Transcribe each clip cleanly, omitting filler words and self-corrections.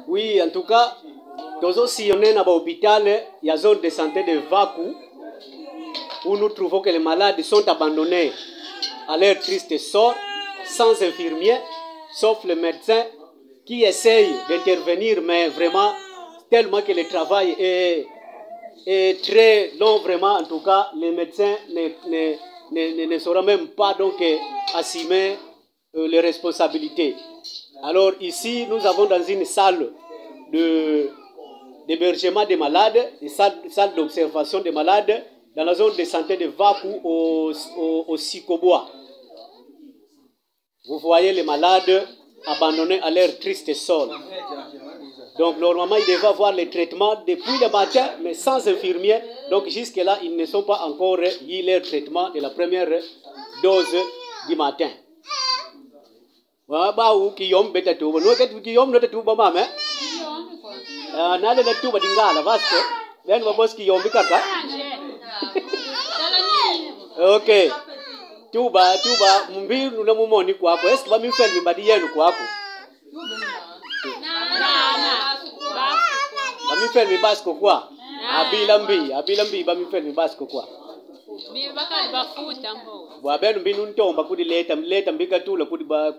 Oui, en tout cas, nous aussi, on est dans l'hôpital, il y a une zone de santé de Vaku, où nous trouvons que les malades sont abandonnés à leur triste sort, sans infirmiers, sauf le médecin qui essaye d'intervenir, mais vraiment, tellement que le travail est très long, vraiment, en tout cas, les médecins ne sauront même pas donc assumer les responsabilités. Alors ici, nous avons dans une salle d'hébergement des malades, une salle d'observation des malades, dans la zone de santé de Vaku au Sikobois. Vous voyez les malades abandonnés à leur triste sort. Donc normalement, ils devaient avoir le traitement depuis le matin, mais sans infirmier. Donc jusque-là, ils ne sont pas encore eu leur traitement de la première dose du matin. Bah ou qui yom beta tuba, nous qui yom notre tuba mame. Nale na tuba dingala vaste. Ben babos qui yom bikaka. Ok. Tuba mumbi na mumoni kwako. Est-ce que ba mi faire mi badi yenu kwako? Ba mi faire mi basko kwa. Abilambi ba mi faire mi basko kwa. Bakali bafuta mbo. Wabenu mbinu ntomba kudi leta mbika tula kudi ba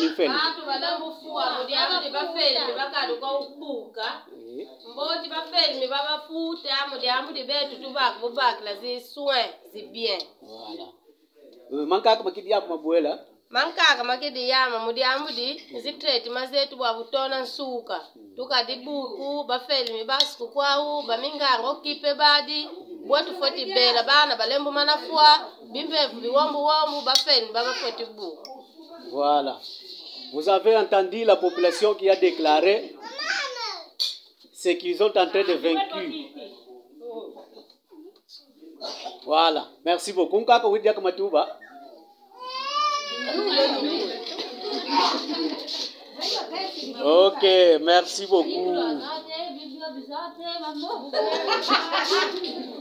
mifeni. Balambufua mudi abandi bafeli bakali kwa ubuka. Mboti bafeli babafuta mudi amudi betu tubaka bubaka la zi soin zi bien. Voilà. Mankaka makidi yapo mabuela. Mankaka makidi yama mudi amudi zi treatment zetu bwa butona nsuka. Tukadi buku bafeli basiku kwahu bamingango kipe badi. Botu foti bela bana balembu manafua bimbevu biwombu bafeni baba foti bu. Voilà. Vous avez entendu la population qui a déclaré ce qu'ils sont en train de vaincre. Voilà. Merci beaucoup. Nkaka widia kama tuba. Ok, merci beaucoup.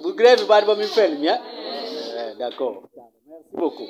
Vous grèvez pas de me faire, bien? D'accord. Merci beaucoup.